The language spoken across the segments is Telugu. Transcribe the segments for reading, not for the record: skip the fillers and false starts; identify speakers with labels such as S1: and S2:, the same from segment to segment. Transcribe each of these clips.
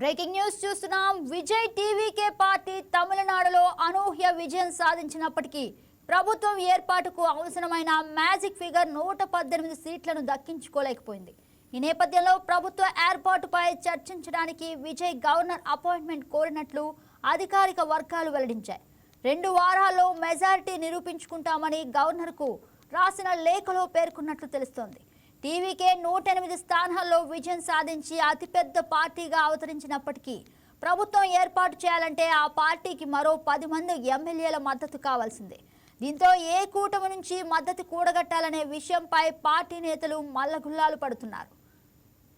S1: బ్రేకింగ్ న్యూస్ చూస్తున్నాం. విజయ్ టీవీకే పార్టీ తమిళనాడులో అనూహ్య విజయం సాధించినప్పటికీ ప్రభుత్వం ఏర్పాటుకు అవసరమైన మ్యాజిక్ ఫిగర్ 118 సీట్లను దక్కించుకోలేకపోయింది. ఈ నేపథ్యంలో ప్రభుత్వ ఏర్పాటుపై చర్చించడానికి విజయ్ గవర్నర్ అపాయింట్మెంట్ కోరినట్లు అధికారిక వర్గాలు వెల్లడించాయి. 2 వారాల్లో మెజారిటీ నిరూపించుకుంటామని గవర్నర్కు రాసిన లేఖలో పేర్కొన్నట్లు తెలుస్తోంది. టీవీకే 108 స్థానాల్లో విజయం సాధించి అతిపెద్ద పార్టీగా అవతరించినప్పటికీ ప్రభుత్వం ఏర్పాటు చేయాలంటే ఆ పార్టీకి మరో 10 మంది ఎమ్మెల్యేల మద్దతు కావాల్సిందే. దీంతో ఏ కూటమి నుంచి మద్దతు కూడగట్టాలనే విషయంపై పార్టీ నేతలు మల్లగుల్లాలు పడుతున్నారు.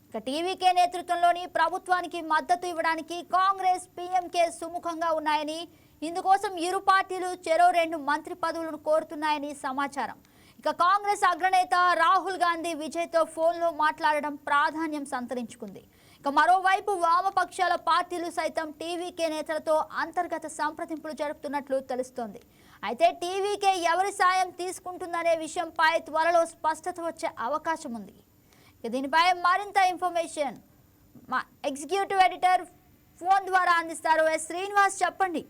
S1: ఇక టీవీకే నేతృత్వంలోని ప్రభుత్వానికి మద్దతు ఇవ్వడానికి కాంగ్రెస్, పీఎంకే సుముఖంగా ఉన్నాయని, ఇందుకోసం ఇరు పార్టీలు చెరో 2 మంత్రి పదవులను కోరుతున్నాయని సమాచారం. ఇక కాంగ్రెస్ అగ్రనేత రాహుల్ గాంధీ విజయ్తో ఫోన్లో మాట్లాడడం ప్రాధాన్యం సంతరించుకుంది. ఇక మరోవైపు వామపక్షాల పార్టీలు సైతం టీవీకే నేతలతో అంతర్గత సంప్రదింపులు జరుపుతున్నట్లు తెలుస్తోంది. అయితే టీవీకే ఎవరి సాయం తీసుకుంటుందనే విషయంపై త్వరలో స్పష్టత వచ్చే అవకాశం ఉంది. ఇక దీనిపై మరింత ఇన్ఫర్మేషన్ మా ఎగ్జిక్యూటివ్ ఎడిటర్ ఫోన్ ద్వారా అందిస్తారు. శ్రీనివాస్, చెప్పండి.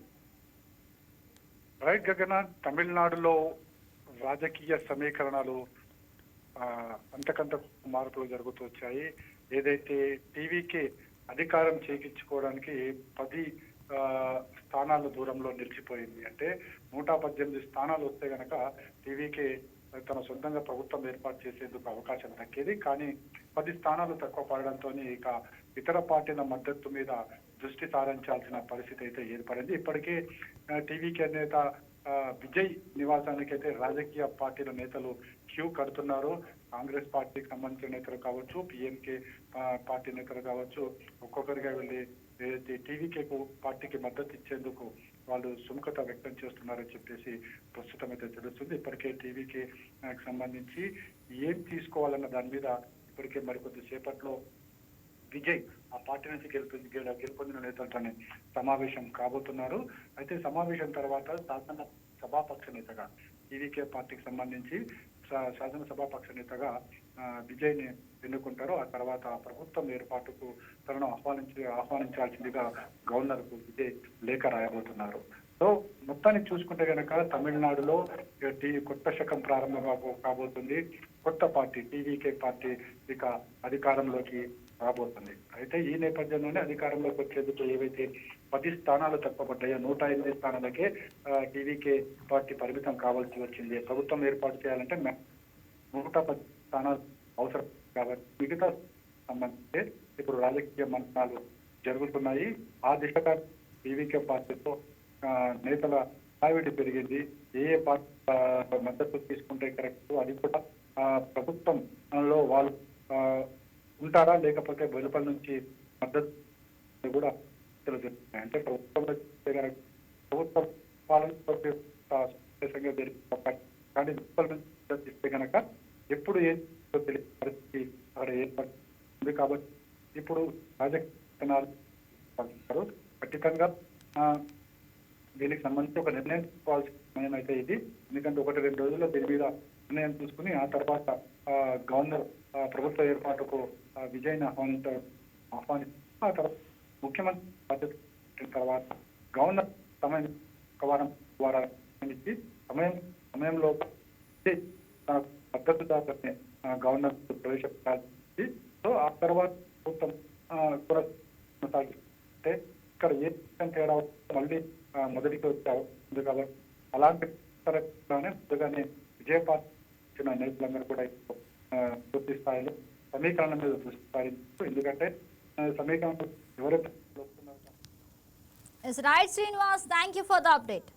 S2: రైట్ గగన, తమిళనాడులో రాజకీయ సమీకరణాలు అంతకంత మార్పులు జరుగుతూ వచ్చాయి. ఏదైతే టీవీకి అధికారం చేకించుకోవడానికి 10 స్థానాల దూరంలో నిలిచిపోయింది. అంటే 118 స్థానాలు వస్తే గనక టీవీకి తన సొంతంగా ప్రభుత్వం ఏర్పాటు చేసేందుకు అవకాశం దక్కేది. కానీ 10 స్థానాలు తక్కువ పడడంతో ఇక ఇతర పార్టీల మద్దతు మీద దృష్టి సారించాల్సిన పరిస్థితి అయితే ఏర్పడింది. ఇప్పటికే టీవీకే నేత విజయ్ నివాసానికి అయితే రాజకీయ పార్టీల నేతలు క్యూ కడుతున్నారు. కాంగ్రెస్ పార్టీకి సంబంధించిన నేతలు కావచ్చు, పిఎంకే పార్టీ నేతలు కావచ్చు, ఒక్కొక్కరిగా వెళ్ళి టీవీకే పార్టీకి మద్దతు ఇచ్చేందుకు వాళ్ళు సుముఖత వ్యక్తం చేస్తున్నారని చెప్పేసి ప్రస్తుతం అయితే తెలుస్తుంది. ఇప్పటికే టీవీకి సంబంధించి ఏం తీసుకోవాలన్న దాని మీద ఇప్పటికే మరికొద్ది సేపట్లో విజయ్ ఆ పార్టీ నుంచి గెలుపొందిన నేతలతోనే సమావేశం కాబోతున్నారు. అయితే సమావేశం తర్వాత శాసన సభాపక్ష నేతగా టీవీకే పార్టీకి సంబంధించి శాసనసభాపక్ష నేతగా విజయ్ ని ఎన్నుకుంటారు. ఆ తర్వాత ప్రభుత్వం ఏర్పాటుకు తనను ఆహ్వానించాల్సిందిగా గవర్నర్ కు విజయ్ లేఖ రాయబోతున్నారు. సో మొత్తానికి చూసుకుంటే కనుక తమిళనాడులో కొత్త శకం ప్రారంభం కాబోతుంది. కొత్త పార్టీ టీవీకే పార్టీ ఇక అధికారంలోకి రాబోతుంది. అయితే ఈ నేపథ్యంలోనే అధికారంలోకి వచ్చేందుకు ఏవైతే 10 స్థానాలు తప్పబడ్డాయో 108 స్థానాలకే టీవీకే పార్టీ పరిమితం కావాల్సి వచ్చింది. ప్రభుత్వం ఏర్పాటు చేయాలంటే 110 స్థానాలు అవసరం కాబట్టి మిగతా సంబంధించి ఇప్పుడు రాజకీయ మంత్రాలు జరుగుతున్నాయి. ఆ దిశగా టీవీకే పార్టీతో నేతల స్థాయిడి పెరిగింది. ఏ పార్టీ మద్దతు తీసుకుంటే కరెక్ట్, అది కూడా ప్రభుత్వంలో వాళ్ళు ఉంటారా లేకపోతే వెలుపల నుంచి మద్దతు కూడా తెలుస్తున్నాయి. అంటే ప్రభుత్వ పాలన కానీ వెలుపల నుంచి మద్దతు ఇస్తే కనుక ఎప్పుడు ఏం తెలియని పరిస్థితి అక్కడ ఏర్పడుతుంది. కాబట్టి ఇప్పుడు రాజకీయాలు ఖచ్చితంగా దీనికి సంబంధించి ఒక నిర్ణయం తీసుకోవాల్సిన సమయం అయితే ఇది. ఎందుకంటే 1-2 రోజుల్లో దీని మీద నిర్ణయం తీసుకుని ఆ తర్వాత గవర్నర్ ప్రభుత్వ ఏర్పాటుకు విజయ్ని ఆహ్వానించి ఆ తర్వాత ముఖ్యమంత్రి బాధ్యత తర్వాత గవర్నర్ సమయం ఒక వారం ఇచ్చి సమయంలో తన మద్దతుదారుని గవర్నర్ ప్రవేశపెట్టాల్సి. సో ఆ తర్వాత ప్రభుత్వం కొనసాగిస్తే ఇక్కడ ఏ తేడా మళ్ళీ మొదటికి వచ్చారు కాబట్టి అలాంటి ముందుగానే విజయపార్టీ నేతలందరూ కూడా పూర్తి స్థాయిలో సమీకరణ మీద దృష్టి సారించారు. ఎందుకంటే సమీకరణలు ఎవరైతే
S1: right Srinivas, thank you for the update.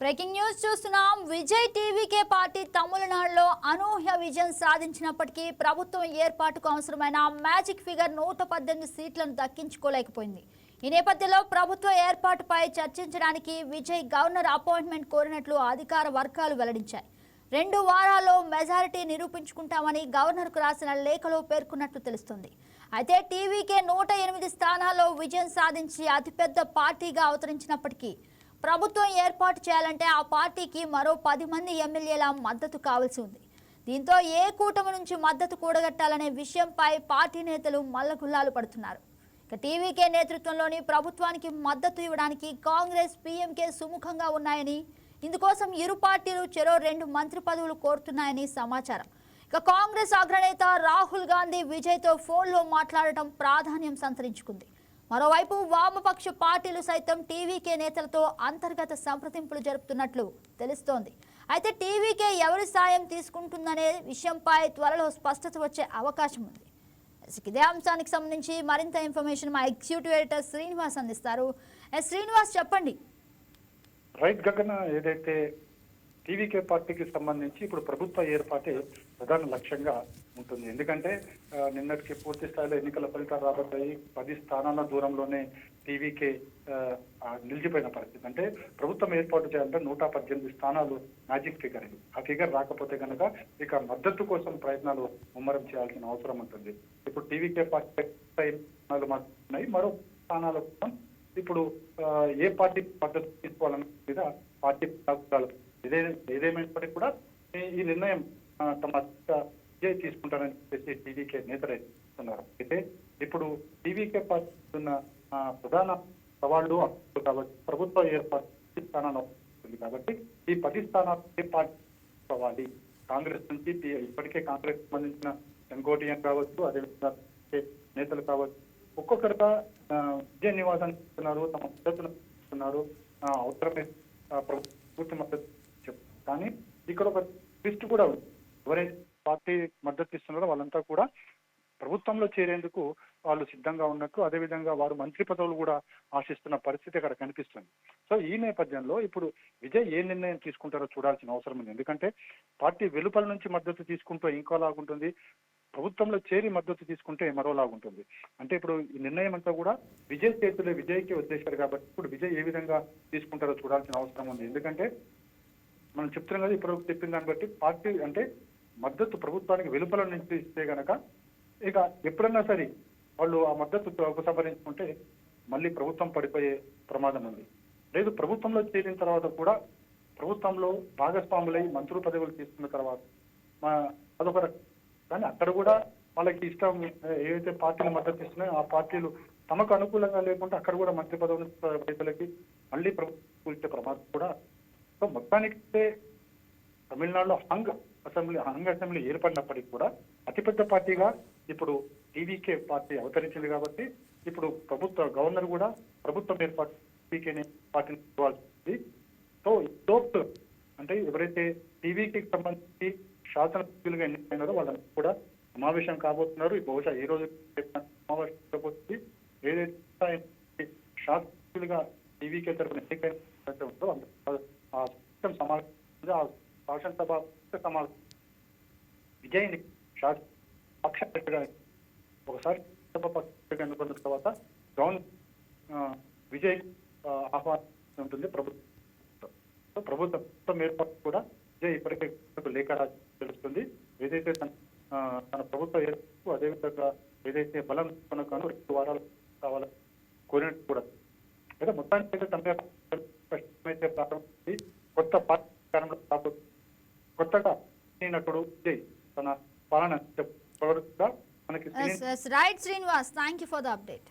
S1: Breaking news చూస్తున్నాం. విజయ్ టీవీకే పార్టీ తమిళనాడులో అనూహ్య విజయం సాధించినప్పటికీ ప్రభుత్వం ఏర్పాటుకు అవసరమైన మ్యాజిక్ ఫిగర్ 118 సీట్లను దక్కించుకోలేకపోయింది. ఈ నేపథ్యంలో ప్రభుత్వ ఏర్పాటుపై చర్చించడానికి విజయ్ గవర్నర్ అపాయింట్మెంట్ కోరినట్లు అధికార వర్గాలు వెల్లడించాయి. 2 వారాల్లో మెజారిటీ నిరూపించుకుంటామని గవర్నర్కు రాసిన లేఖలో పేర్కొన్నట్లు తెలుస్తుంది. అయితే టీవీకే 108 స్థానాల్లో విజయం సాధించి అతిపెద్ద పార్టీగా అవతరించినప్పటికీ ప్రభుత్వం ఏర్పాటు చేయాలంటే ఆ పార్టీకి మరో 10 మంది ఎమ్మెల్యేల మద్దతు కావాల్సి ఉంది. దీంతో ఏ కూటమి నుంచి మద్దతు కూడగట్టాలనే విషయంపై పార్టీ నేతలు మల్లగుల్లాలు పడుతున్నారు. ఇక టీవీకే నేతృత్వంలోని ప్రభుత్వానికి మద్దతు ఇవ్వడానికి కాంగ్రెస్, పీఎంకే సుముఖంగా ఉన్నాయని, ఇందుకోసం ఇరు పార్టీలు చెరో 2 మంత్రి పదవులు కోరుతున్నాయని సమాచారం. ఇక కాంగ్రెస్ అగ్రనేత రాహుల్ గాంధీ విజయ్తో ఫోన్లో మాట్లాడటం ప్రాధాన్యం సంతరించుకుంది. మరోవైపు వామపక్ష పార్టీలు సైతం టీవీకే నేతలతో అంతర్గత సంప్రదింపులు జరుపుతున్నట్లు తెలుస్తోంది. అయితే టీవీకే ఎవరి సాయం తీసుకుంటుందనే విషయంపై త్వరలో స్పష్టత వచ్చే అవకాశం ఉంది. ఇదే అంశానికి సంబంధించి మరింత ఇన్ఫర్మేషన్ మా ఎగ్జిక్యూటివ్ ఎడిటర్ శ్రీనివాస్ అందిస్తారు. శ్రీనివాస్, చెప్పండి.
S2: రైట్ గగన, ఏదైతే టీవీకే పార్టీకి సంబంధించి ఇప్పుడు ప్రభుత్వ ఏర్పాటే ప్రధాన లక్ష్యంగా ఉంటుంది. ఎందుకంటే నిన్నటికి పూర్తి స్థాయిలో ఎన్నికల ఫలితాలు రాబోతాయి. 10 స్థానాల దూరంలోనే టీవీకే నిలిచిపోయిన పరిస్థితి. అంటే ప్రభుత్వం ఏర్పాటు చేయాలంటే 118 స్థానాలు మ్యాజిక్ ఫిగర్. ఆ ఫిగర్ రాకపోతే కనుక ఇక మద్దతు కోసం ప్రయత్నాలు ముమ్మరం చేయాల్సిన అవసరం ఉంటుంది. ఇప్పుడు టీవీకే పార్టీ ఉన్నాయి, మరో స్థానాల కోసం ఇప్పుడు ఏ పార్టీ మద్దతు తీసుకోవాలన్న మీద పార్టీ ఏదేమైనప్పటికీ కూడా ఈ నిర్ణయం తమ విజయ్ తీసుకుంటారని చెప్పేసి టీవీకే నేతలు చెప్తున్నారు. అయితే ఇప్పుడు టీవీకే పార్టీ ఉన్న ప్రధాన సవాళ్లు కాబట్టి ప్రభుత్వ ఏర్పాటు స్థానాలు ఉంది. కాబట్టి ఈ 10 స్థానాలు ఏ పార్టీ కావాలి? కాంగ్రెస్ నుంచి ఇప్పటికే కాంగ్రెస్ సంబంధించిన సెంగోటియన్ కావచ్చు, అదేవిధంగా నేతలు కావచ్చు, ఒక్కొక్కరుగా విజయ నివాసాన్ని ఇస్తున్నారు, తమ మద్దతును ఇస్తున్నారు, అవసరమే పూర్తి మద్దతు చెప్తారు. కానీ ఇక్కడ ఒక ట్విస్ట్ కూడా ఉంది. ఎవరైతే పార్టీ మద్దతు ఇస్తున్నారో వాళ్ళంతా కూడా ప్రభుత్వంలో చేరేందుకు వాళ్ళు సిద్ధంగా ఉన్నట్టు, అదేవిధంగా వారు మంత్రి పదవులు కూడా ఆశిస్తున్న పరిస్థితి అక్కడ కనిపిస్తుంది. సో ఈ నేపథ్యంలో ఇప్పుడు విజయ్ ఏ నిర్ణయం తీసుకుంటారో చూడాల్సిన అవసరం ఉంది. ఎందుకంటే పార్టీ వెలుపల నుంచి మద్దతు తీసుకుంటూ ఇంకోలాగుంటుంది, ప్రభుత్వంలో చేరి మద్దతు తీసుకుంటే మరోలాగుంటుంది. అంటే ఇప్పుడు ఈ నిర్ణయం అంతా కూడా విజయ్ చేతులే, విజయ్కి వచ్చేశారు కాబట్టి ఇప్పుడు విజయ్ ఏ విధంగా తీసుకుంటారో చూడాల్సిన అవసరం ఉంది. ఎందుకంటే మనం చెప్తున్నాం కదా, ఇప్పుడు చెప్పిన దాన్ని బట్టి పార్టీ అంటే మద్దతు ప్రభుత్వానికి వెలుపల నుంచి ఇస్తే గనక ఇక ఎప్పుడన్నా సరే వాళ్ళు ఆ మద్దతు ఉపసంహరించుకుంటే మళ్ళీ ప్రభుత్వం పడిపోయే ప్రమాదం ఉంది. లేదు, ప్రభుత్వంలో చేరిన తర్వాత కూడా ప్రభుత్వంలో భాగస్వాములై మంత్రుల పదవులు తీసుకున్న తర్వాత అదొక, కానీ అక్కడ కూడా వాళ్ళకి ఇష్టం ఏవైతే పార్టీలు మద్దతు ఇస్తున్నాయో ఆ పార్టీలు తమకు అనుకూలంగా లేకుంటే అక్కడ కూడా మంత్రి పదవులు రైతులకి మళ్ళీ ప్రభుత్వం ఇచ్చే ప్రమాదం కూడా. సో మొత్తానికి తమిళనాడులో హంగ్ అసెంబ్లీ ఏర్పడినప్పటికీ కూడా అతిపెద్ద పార్టీగా ఇప్పుడు టీవీకే పార్టీ అవతరించింది. కాబట్టి ఇప్పుడు ప్రభుత్వ గవర్నర్ కూడా ప్రభుత్వం ఏర్పాటు టీవీకే పార్టీని ఇవ్వాల్సింది. సో లోక్ అంటే ఎవరైతే టీవీకి సంబంధించి శాసనసభ్యులుగా ఎన్నికైనారో వాళ్ళని కూడా సమావేశం కాబోతున్నారు. బహుశా ఈ రోజు సమావేశం కాబోతుంది. ఏదైతే శాసనసభ్యులుగా టీవీకే తరఫున ఎన్నికైన శాసనసభ సమావేశం విజయ్ని పక్ష పెట్టడానికి ఒకసారి సభ పక్ష ఎన్నుకున్న తర్వాత విజయ్ ఆహ్వానం ఉంటుంది ప్రభుత్వం ఏర్పాటు కూడా విజయ్ ఇప్పటికే లేఖ రాసి తెలుస్తుంది. ఏదైతే తన ప్రభుత్వ ఏర్పాటు అదేవిధంగా ఏదైతే బలం కొనగానో 2 వారాలు కావాలని కోరినట్టు కూడా. అయితే మొత్తానికి అయితే తమ ప్రారంభించి కొత్త పార్టీ రాబోతుంది. కొత్తగా నటుడు విజయ్ తన పాలన మనకి
S1: right Srinivas, thank you for the update.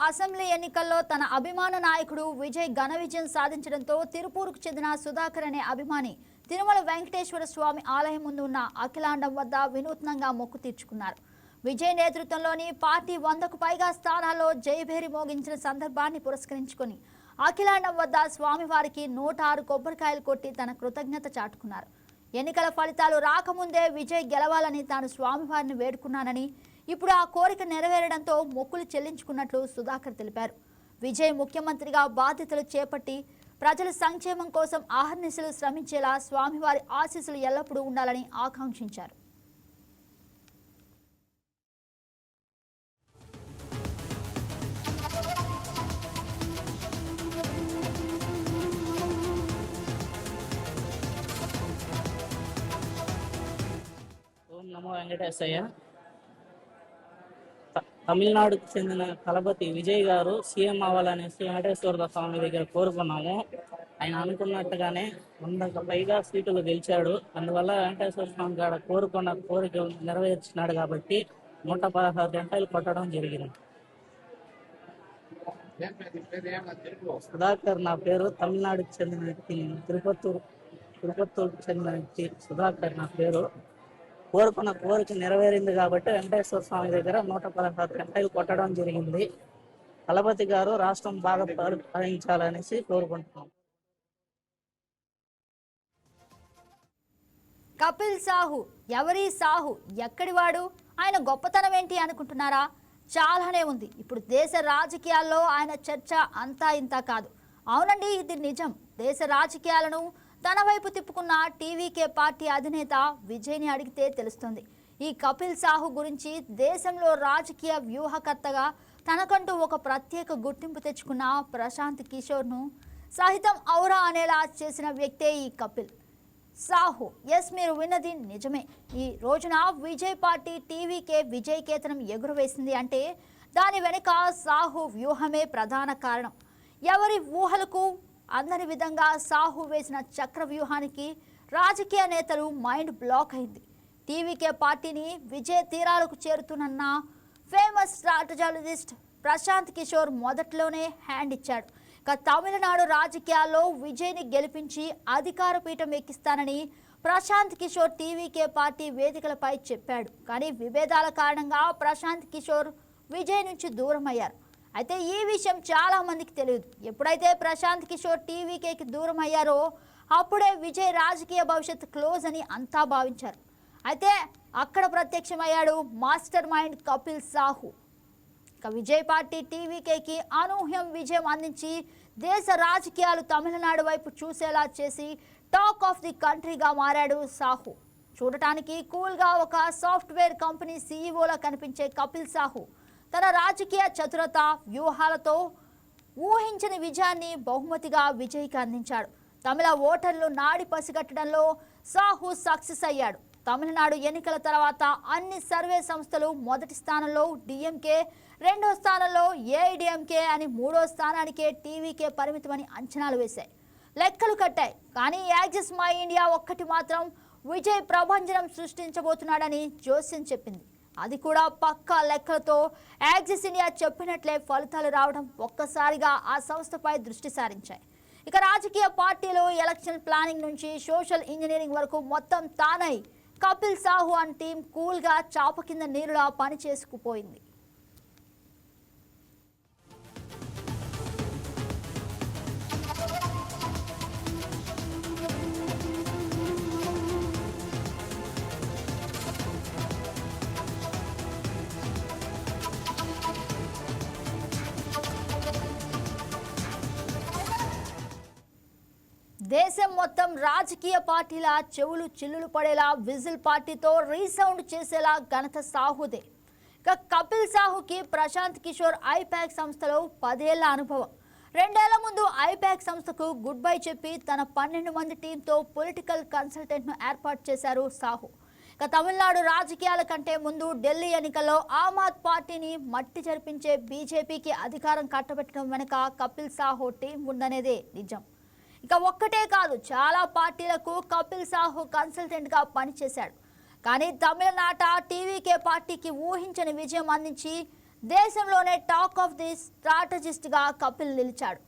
S1: Assembly ఎన్నికల్లో తన అభిమాన నాయకుడు విజయ్ ఘన విజయం సాధించడంతో తిరుపూరుకు చెందిన సుధాకర్ అనే అభిమాని తిరుమల వెంకటేశ్వర స్వామి ఆలయం ముందు ఉన్న అఖిలాండం వద్ద వినూత్నంగా మొక్కు తీర్చుకున్నారు. విజయ్ నేతృత్వంలోని పార్టీ 100కు పైగా స్థానాల్లో జయభేరి మోగించిన సందర్భాన్ని పురస్కరించుకొని అఖిలాండం వద్ద స్వామివారికి 106 కొబ్బరికాయలు కొట్టి తన కృతజ్ఞత చాటుకున్నారు. ఎన్నికల ఫలితాలు రాకముందే విజయ్ గెలవాలని తాను స్వామివారిని వేడుకున్నానని, ఇప్పుడు ఆ కోరిక నెరవేరడంతో మొక్కులు చెల్లించుకున్నట్లు సుధాకర్ తెలిపారు. విజయ్ ముఖ్యమంత్రిగా బాధ్యతలు చేపట్టి ప్రజల సంక్షేమం కోసం ఆహర్నిశలు శ్రమించేలా స్వామివారి ఆశీస్సులు ఎల్లప్పుడూ ఉండాలని ఆకాంక్షించారు.
S3: ఓం నమో వెంకటేశయ్య. తమిళనాడుకు చెందిన తలపతి విజయ్ గారు సీఎం అవ్వాలనేసి వెంకటేశ్వర స్వామి దగ్గర కోరుకున్నాము. ఆయన అనుకున్నట్టుగానే 100కు పైగా సీటులు గెలిచాడు. అందువల్ల వెంకటేశ్వర స్వామి గారు కోరుకున్న కోరిక నెరవేర్చినాడు కాబట్టి 116 గంటలు కొట్టడం జరిగింది. సుధాకర్ నా పేరు. తమిళనాడుకు చెందిన వ్యక్తి. తిరుపత్తూరుకు చెందిన వ్యక్తి సుధాకర్ నా పేరు. కోరుకున్న కోరిక నెరవేరింది కాబట్టి వెంకటేశ్వర స్వామి దగ్గర 116 గంటలు కొట్టడం జరిగింది. తలపతి గారు రాష్ట్రం బాగా పరిపాలించాలనేసి కోరుకుంటున్నాం.
S1: కపిల్ సాహు ఎవరి సాహు, ఎక్కడివాడు, ఆయన గొప్పతనం ఏంటి అనుకుంటున్నారా? చాలానే ఉంది. ఇప్పుడు దేశ రాజకీయాల్లో ఆయన చర్చ అంతా ఇంత కాదు. అవునండి, ఇది నిజం. దేశ రాజకీయాలను తన వైపు తిప్పుకున్న టీవీకే పార్టీ అధినేత విజయ్ని అడిగితే తెలుస్తుంది. ఈ కపిల్ సాహు గురించి దేశంలో రాజకీయ వ్యూహకర్తగా తనకంటూ ఒక ప్రత్యేక గుర్తింపు తెచ్చుకున్న ప్రశాంత్ కిషోర్ను సహితం ఔరా అనేలా చేసిన వ్యక్తే ఈ కపిల్ సాహు. ఎస్, మీరు విన్నది నిజమే. ఈ రోజున విజయ్ పార్టీ టీవీకే విజయ్ కేతనం ఎగురవేసింది అంటే దాని వెనుక సాహు వ్యూహమే ప్రధాన కారణం. ఎవరి ఊహలకు అందని విధంగా సాహు వేసిన చక్ర వ్యూహానికి రాజకీయ నేతలు మైండ్ బ్లాక్ అయింది. టీవీకే పార్టీని విజయ్ తీరాలకు చేరుతున్న ఫేమస్ స్ట్రాటజాలజిస్ట్ ప్రశాంత్ కిషోర్ మొదట్లోనే హ్యాండ్ ఇచ్చాడు. ఇక తమిళనాడు రాజకీయాల్లో విజయ్ని గెలిపించి అధికార పీఠం ఎక్కిస్తానని ప్రశాంత్ కిషోర్ టీవీకే పార్టీ వేదికలపై చెప్పాడు. కానీ విభేదాల కారణంగా ప్రశాంత్ కిషోర్ విజయ్ నుంచి దూరం అయ్యారు. అయితే ఈ విషయం చాలా మందికి తెలియదు. ఎప్పుడైతే ప్రశాంత్ కిషోర్ టీవీకేకి దూరం అయ్యారో అప్పుడే విజయ్ రాజకీయ భవిష్యత్ క్లోజ్ అని అంతా భావించారు. అయితే అక్కడ ప్రత్యక్షమయ్యాడు మాస్టర్ మైండ్ కపిల్ సాహు. ఇక విజయ్ పార్టీ టీవీకేకి అనూహ్యం విజయం అందించి దేశ రాజకీయాలు తమిళనాడు వైపు చూసేలా చేసి టాక్ ఆఫ్ ది కంట్రీగా మారాడు సాహు. చూడటానికి కూల్గా ఒక సాఫ్ట్వేర్ కంపెనీ సీఈఓలా కనిపించే కపిల్ సాహు తన రాజకీయ చతురత వ్యూహాలతో ఊహించని విజయాన్ని బహుమతిగా విజయ్కి అందించాడు. తమిళ ఓటర్లు నాడి పసిగట్టడంలో సాహు సక్సెస్ అయ్యాడు. తమిళనాడు ఎన్నికల తర్వాత అన్ని సర్వే సంస్థలు మొదటి స్థానంలో డిఎంకే, రెండో స్థానంలో ఏఐడిఎంకే అని మూడో స్థానానికే టీవీకే పరిమితమని అంచనాలు వేశాయి, లెక్కలు కట్టాయి. కానీ యాక్సిస్ మై ఇండియా ఒక్కటి మాత్రం విజయ్ ప్రభంజనం సృష్టించబోతున్నాడని జోస్యం చెప్పింది. అది కూడా పక్కా లెక్కలతో యాక్సిస్ ఇండియా చెప్పినట్లే ఫలితాలు రావడం ఒక్కసారిగా ఆ సంస్థపై దృష్టి సారించాయి. ఇక రాజకీయ పార్టీలు ఎలక్షన్ ప్లానింగ్ నుంచి సోషల్ ఇంజనీరింగ్ వరకు మొత్తం తానై కపిల్ సాహు అండ్ టీం కూల్గా చాప కింద నీరులా పని చేసుకుపోయింది. దేశం మొత్తం రాజకీయ పార్టీల చెవులు చిల్లులు పడేలా విజిల్ పార్టీతో రీసౌండ్ చేసేలా ఘనత సాహుదే. ఇక కపిల్ సాహుకి ప్రశాంత్ కిషోర్ ఐపాక్ సంస్థలో 10 ఏళ్ల అనుభవం. 2 ఏళ్ల ముందు ఐపాక్ సంస్థకు గుడ్ బై చెప్పి తన 12 మంది టీంతో పొలిటికల్ కన్సల్టెంట్ను ఏర్పాటు చేశారు సాహు. ఇక తమిళనాడు రాజకీయాల కంటే ముందు ఢిల్లీ ఎన్నికల్లో ఆమ్ ఆద్మీ పార్టీని మట్టి జరిపించే బీజేపీకి అధికారం కట్టబెట్టడం వెనుక కపిల్ సాహు టీం ఉందనేదే నిజం. ఇక ఒక్కటే కాదు, చాలా పార్టీలకు కపిల్ సాహు కన్సల్టెంట్గా పనిచేశాడు. కానీ తమిళనాట టీవీకే పార్టీకి ఊహించని విజయం అందించి దేశంలోనే టాక్ ఆఫ్ ది స్ట్రాటజిస్ట్ గా కపిల్ నిలిచాడు.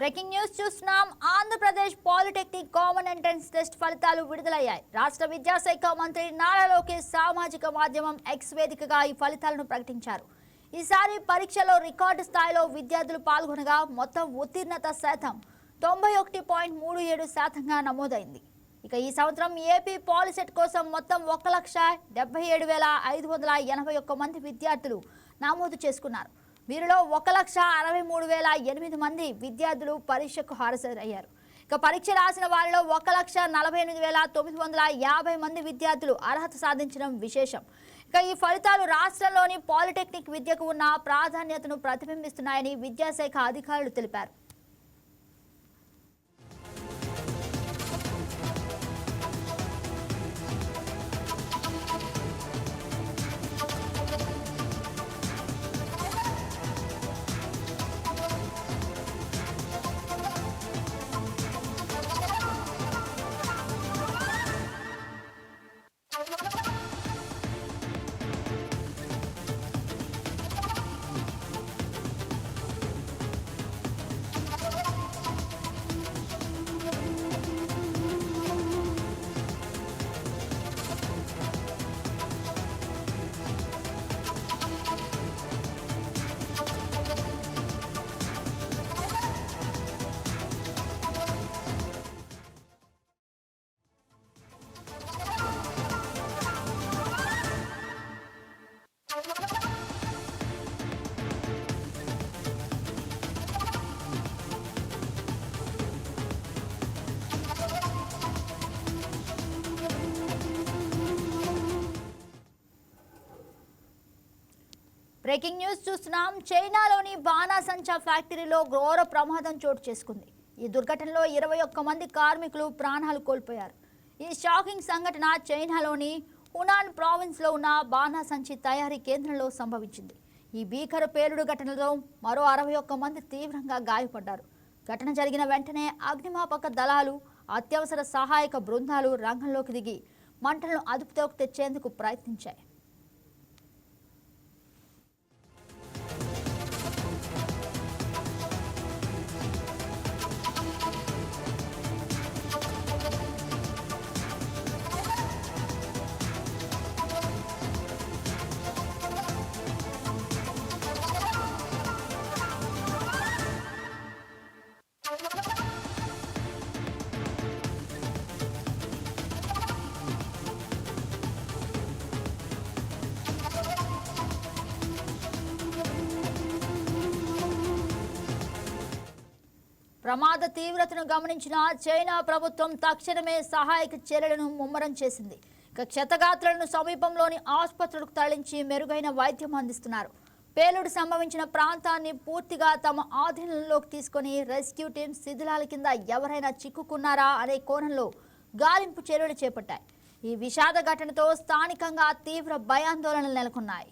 S1: బ్రేకింగ్ న్యూస్ చూస్తున్నాం. Andhra Pradesh polytechnic common entrance test ఫలితాలు విడుదలయ్యాయి. రాష్ట్ర విద్యాశాఖ మంత్రి నారా లోకేష్ సామాజిక మాధ్యమం ఎక్స్ వేదికగా ఈ ఫలితాలను ప్రకటించారు. ఈసారి పరీక్షలో రికార్డు స్థాయిలో విద్యార్థులు పాల్గొనగా మొత్తం ఉత్తీర్ణత శాతం 91.37%గా నమోదైంది. ఇక ఈ సంవత్సరం ఏపీ పాలిసెట్ కోసం మొత్తం 1,77,581 మంది విద్యార్థులు నమోదు చేసుకున్నారు. వీరిలో 1,63,008 మంది విద్యార్థులు పరీక్షకు హాజరయ్యారు. ఇక పరీక్ష రాసిన వారిలో 1,48,950 మంది విద్యార్థులు అర్హత సాధించడం విశేషం. ఇక ఈ ఫలితాలు రాష్ట్రంలోని పాలిటెక్నిక్ విద్యకు ఉన్న ప్రాధాన్యతను ప్రతిబింబిస్తున్నాయని విద్యాశాఖ అధికారులు తెలిపారు. బ్రేకింగ్ న్యూస్ చూస్తున్నాం. చైనాలోని బాణాసంచా ఫ్యాక్టరీలో ఘోర ప్రమాదం చోటు చేసుకుంది. ఈ దుర్ఘటనలో 21 మంది కార్మికులు ప్రాణాలు కోల్పోయారు. ఈ షాకింగ్ సంఘటన చైనాలోని హునాన్ ప్రావిన్స్లో ఉన్న బాణాసంచి తయారీ కేంద్రంలో సంభవించింది. ఈ భీకర పేలుడు ఘటనలో మరో 61 మంది తీవ్రంగా గాయపడ్డారు. ఘటన జరిగిన వెంటనే అగ్నిమాపక దళాలు, అత్యవసర సహాయక బృందాలు రంగంలోకి దిగి మంటలను అదుపులోకి తెచ్చేందుకు ప్రయత్నించాయి. ప్రమాద తీవ్రతను గమనించిన చైనా ప్రభుత్వం తక్షణమే సహాయక చర్యలను ముమ్మరం చేసింది. ఇక క్షతగాత్రులను సమీపంలోని ఆసుపత్రులకు తరలించి మెరుగైన వైద్యం అందిస్తున్నారు. పేలుడు సంభవించిన ప్రాంతాన్ని పూర్తిగా తమ ఆధీనంలోకి తీసుకొని రెస్క్యూ టీమ్ శిథిలాల కింద ఎవరైనా చిక్కుకున్నారా అనే కోణంలో గాలింపు చర్యలు చేపట్టాయి. ఈ విషాద ఘటనతో స్థానికంగా తీవ్ర భయాందోళనలు నెలకొన్నాయి.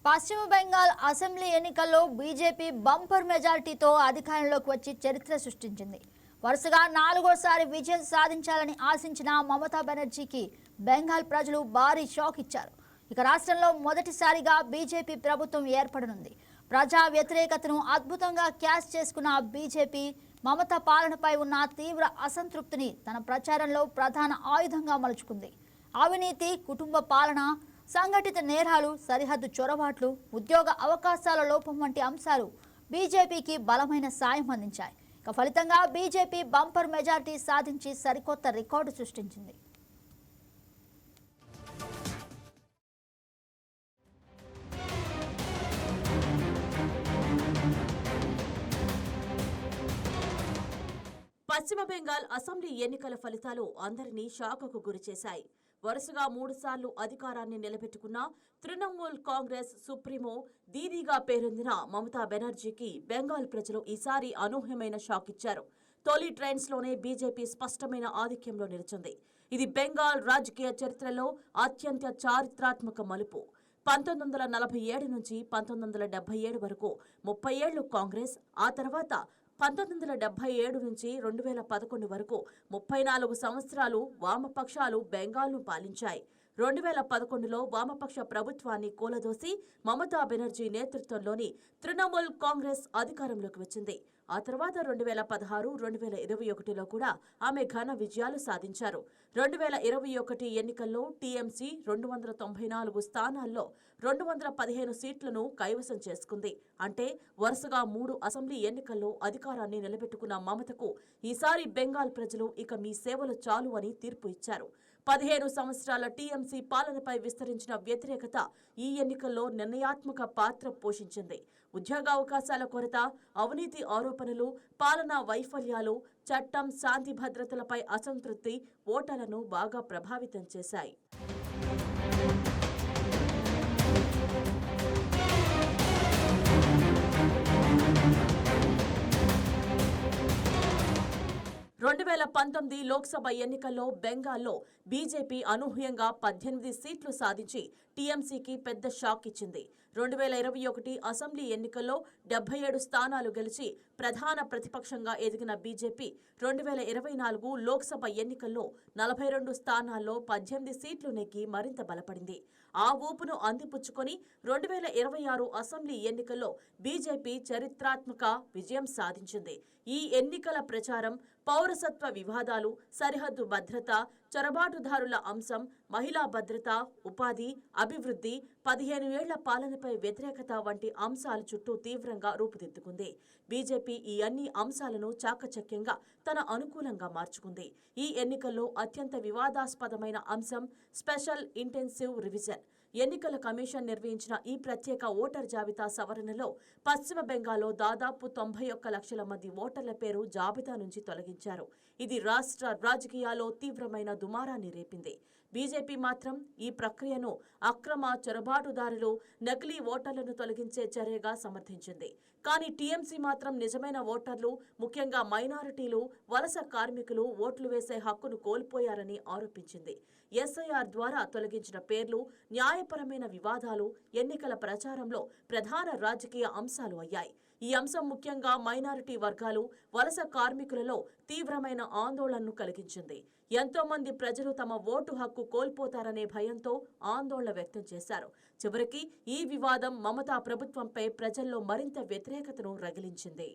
S1: పశ్చిమ బెంగాల్ అసెంబ్లీ ఎన్నికల్లో బీజేపీ బంపర్ మెజారిటీతో అధికారంలోకి వచ్చి చరిత్ర సృష్టించింది. వరుసగా 4వ విజయం సాధించాలని ఆశించిన మమతా బెనర్జీకి బెంగాల్ ప్రజలు భారీ షాక్ ఇచ్చారు. ఇక రాష్ట్రంలో మొదటిసారిగా బీజేపీ ప్రభుత్వం ఏర్పడనుంది. ప్రజా వ్యతిరేకతను అద్భుతంగా క్యాష్ చేసుకున్న బీజేపీ మమతా పాలనపై ఉన్న తీవ్ర అసంతృప్తిని తన ప్రచారంలో ప్రధాన ఆయుధంగా మలుచుకుంది. అవినీతి, కుటుంబ పాలన, సంఘటిత నేరాలు, సరిహద్దు చొరబాట్లు, ఉద్యోగ అవకాశాల లోపం వంటి అంశాలు బీజేపీకి బలమైన సాయం అందించాయి. ఇక ఫలితంగా బీజేపీ బంపర్ మెజారిటీ సాధించి సరికొత్త రికార్డు సృష్టించింది.
S4: పశ్చిమ బెంగాల్ అసెంబ్లీ ఎన్నికల ఫలితాలు అందరినీ షాకుకు గురిచేశాయి. వరుసగా 3 సార్లు అధికారాన్ని నిలబెట్టుకున్న తృణమూల్ కాంగ్రెస్ సుప్రీమో దీదీగా పేరొందిన మమతా బెనర్జీకి బెంగాల్ ప్రజలు ఈసారి అనూహ్యమైన షాక్ ఇచ్చారు. తొలి ట్రెండ్స్లోనే బీజేపీ స్పష్టమైన ఆధిక్యంలో నిలిచింది. ఇది బెంగాల్ రాజకీయ చరిత్రలో అత్యంత చారిత్రాత్మక మలుపు. 1947 నుంచి 1977 వరకు 30 ఏళ్లు కాంగ్రెస్, ఆ తర్వాత 1977 నుంచి 2011 వరకు 34 సంవత్సరాలు వామపక్షాలు బెంగాల్ను పాలించాయి. 2011లో వామపక్ష ప్రభుత్వాన్ని కూలదోసి మమతా బెనర్జీ నేతృత్వంలోని తృణమూల్ కాంగ్రెస్ అధికారంలోకి వచ్చింది. ఆ తర్వాత 2016, 2021లో కూడా ఆమె ఘన విజయాలు సాధించారు. 2021 ఎన్నికల్లో టీఎంసీ 294 స్థానాల్లో 215 సీట్లను కైవసం చేసుకుంది. అంటే వరుసగా 3 అసెంబ్లీ ఎన్నికల్లో అధికారాన్ని నిలబెట్టుకున్న మమతకు ఈసారి బెంగాల్ ప్రజలు ఇక మీ సేవలు చాలు అని తీర్పు ఇచ్చారు. 15 సంవత్సరాల టీఎంసీ పాలనపై విస్తరించిన వ్యతిరేకత ఈ ఎన్నికల్లో నిర్ణయాత్మక పాత్ర పోషించింది. ఉద్యోగావకాశాల కొరత, అవినీతి ఆరోపణలు, పాలనా వైఫల్యాలు, చట్టం, శాంతి భద్రతలపై అసంతృప్తి ఓటర్లను బాగా ప్రభావితం చేశాయి. రెండు 2019 లోక్సభ ఎన్నికల్లో బెంగాల్లో బీజేపీ అనూహ్యంగా 18 సీట్లు సాధించి టీఎంసీకి పెద్ద షాక్ ఇచ్చింది. 2021 అసెంబ్లీ ఎన్నికల్లో 77 స్థానాలు గెలిచి ప్రధాన ప్రతిపక్షంగా ఎదిగిన బీజేపీ 2024 లోక్సభ ఎన్నికల్లో 42 స్థానాల్లో 18 సీట్లు నెగ్గి మరింత బలపడింది. ఆ ఊపును అందిపుచ్చుకొని 2026 అసెంబ్లీ ఎన్నికల్లో బీజేపీ చరిత్రాత్మక విజయం సాధించింది. ఈ ఎన్నికల ప్రచారం పౌరసత్వ వివాదాలు, సరిహద్దు భద్రత, చొరబాటుదారుల అంశం, మహిళా భద్రత, ఉపాధి, అభివృద్ధి, 15 ఏళ్ల పాలనపై వ్యతిరేకత వంటి అంశాల చుట్టూ తీవ్రంగా రూపుదిద్దుకుంది. బీజేపీ ఈ అన్ని అంశాలను చాకచక్యంగా తన అనుకూలంగా మార్చుకుంది. ఈ ఎన్నికల్లో అత్యంత వివాదాస్పదమైన అంశం స్పెషల్ ఇంటెన్సివ్ రివిజన్. ఎన్నికల కమిషన్ నిర్వహించిన ఈ ప్రత్యేక ఓటర్ జాబితా సవరణలో పశ్చిమ బెంగాల్లో దాదాపు 91 లక్షల మంది ఓటర్ల పేరు జాబితా నుంచి తొలగించారు. ఇది రాష్ట్ర రాజకీయాల్లో తీవ్రమైన దుమారాన్ని రేపింది. బీజేపీ మాత్రం ఈ ప్రక్రియను అక్రమ చొరబాటుదారులు, నకిలీ ఓటర్లను తొలగించే చర్యగా సమర్థించింది. కానీ టీఎంసీ మాత్రం నిజమైన ఓటర్లు, ముఖ్యంగా మైనారిటీలు, వలస కార్మికులు ఓట్లు వేసే హక్కును కోల్పోయారని ఆరోపించింది. ఎస్ఐఆర్ ద్వారా తొలగించిన పేర్లు న్యాయపరమైన వివాదాలు ఎన్నికల ప్రచారంలో ప్రధాన రాజకీయ అంశాలు అయ్యాయి. ఈ అంశం ముఖ్యంగా మైనారిటీ వర్గాలు, వలస కార్మికులలో తీవ్రమైన ఆందోళనను కలిగించింది. ఎంతో మంది ప్రజలు తమ ఓటు హక్కు కోల్పోతారనే భయంతో ఆందోళన వ్యక్తం చేశారు. చివరికి ఈ వివాదం మమతా ప్రభుత్వంపై ప్రజల్లో మరింత వ్యతిరేకతను రగిలించింది.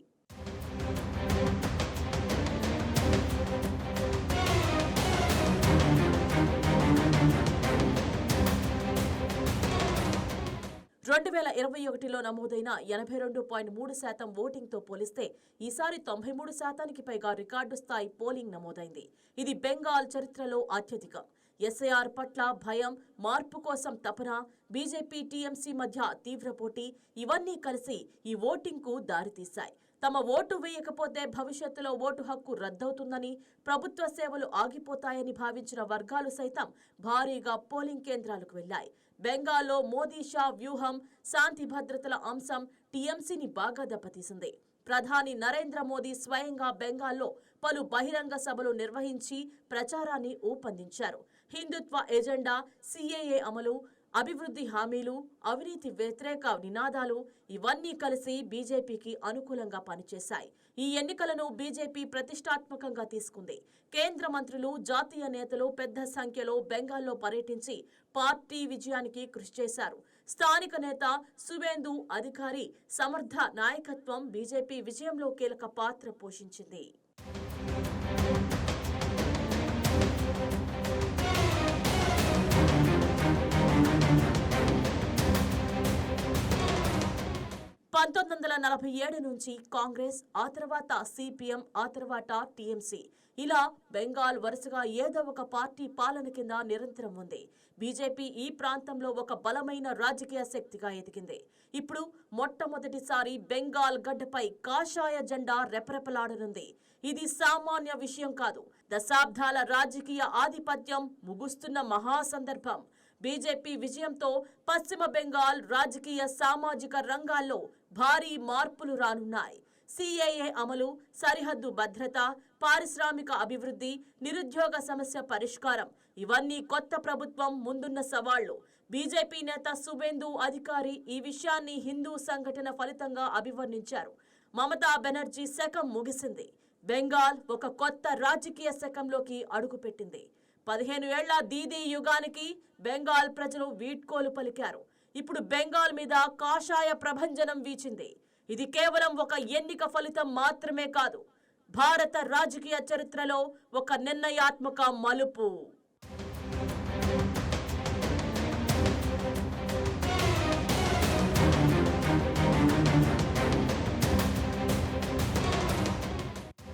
S4: రెండు 2021లో నమోదైన 82.3% ఓటింగ్తో పోలిస్తే ఈసారి 93%కి పైగా రికార్డు స్థాయి పోలింగ్ నమోదైంది. ఇది బెంగాల్ చరిత్రలో అత్యధికం. ఎస్ఐఆర్ పట్ల భయం, మార్పు కోసం తపన, బీజేపీ టీఎంసీ మధ్య తీవ్ర పోటీ ఇవన్నీ కలిసి ఈ ఓటింగ్కు దారితీశాయి. తమ ఓటు వేయకపోతే భవిష్యత్తులో ఓటు హక్కు రద్దవుతుందని, ప్రభుత్వ సేవలు ఆగిపోతాయని భావించిన వర్గాలు సైతం భారీగా పోలింగ్ కేంద్రాలకు వెళ్లాయి. బెంగాల్లో మోదీ షా వ్యూహం, శాంతి భద్రతల అంశం టీఎంసీని బాగా దెబ్బతీసింది. ప్రధాని నరేంద్ర మోదీ స్వయంగా బెంగాల్లో పలు బహిరంగ సభలు నిర్వహించి ప్రచారాన్ని ఊపందించారు. హిందుత్వ ఎజెండా, సిఏఏ అమలు, అభివృద్ధి హామీలు, అవినీతి వ్యతిరేక నినాదాలు ఇవన్నీ కలిసి బీజేపీకి అనుకూలంగా పనిచేశాయి. ఈ ఎన్నికలను బీజేపీ ప్రతిష్టాత్మకంగా తీసుకుంది. కేంద్ర మంత్రులు, జాతీయ నేతలు పెద్ద సంఖ్యలో బెంగాల్లో పర్యటించి పార్టీ విజయానికి కృషి చేశారు. స్థానిక నేత సువేందు అధికారి సమర్థ నాయకత్వం బీజేపీ విజయంలో కీలక పాత్ర పోషించింది. (1947) నుంచి కాంగ్రెస్, ఆ తర్వాత సిపిఎం, ఆ తర్వాత టీఎంసీ ఇలా బెంగాల్ వరుసగా ఏదో ఒక పార్టీ పాలన కింద నిరంతరం ఉంది. బీజేపీ ఈ ప్రాంతంలో ఒక బలమైన రాజకీయ శక్తిగా ఎదిగింది. ఇప్పుడు మొట్టమొదటిసారి బెంగాల్ గడ్డపై కాషాయ జెండా రెపరెపలాడనుంది. ఇది సామాన్య విషయం కాదు. దశాబ్దాల రాజకీయ ఆధిపత్యం ముగుస్తున్న మహాసందర్భం. బీజేపీ విజయంతో పశ్చిమ బెంగాల్ రాజకీయ, సామాజిక రంగాల్లో భారీ మార్పులు రానున్నాయి. సిఏఏ అమలు, సరిహద్దు భద్రత, పారిశ్రామిక అభివృద్ధి, నిరుద్యోగ సమస్య పరిష్కారం ఇవన్నీ కొత్త ప్రభుత్వం ముందున్న సవాళ్లు. బీజేపీ నేత సువేందు అధికారి ఈ విషయాన్ని హిందూ సంఘటన ఫలితంగా అభివర్ణించారు. మమతా బెనర్జీ శకం ముగిసింది. బెంగాల్ ఒక కొత్త రాజకీయ శకంలోకి అడుగుపెట్టింది. 15 ఏళ్ల దీదీ యుగానికి బెంగాల్ ప్రజలు వీడ్కోలు పలికారు. ఇప్పుడు బెంగాల్ మీద కాషాయ ప్రభంజనం వీచింది. ఇది కేవలం ఒక ఎన్నిక ఫలితం మాత్రమే కాదు, భారత రాజకీయ చరిత్రలో ఒక నిర్ణయాత్మక మలుపు.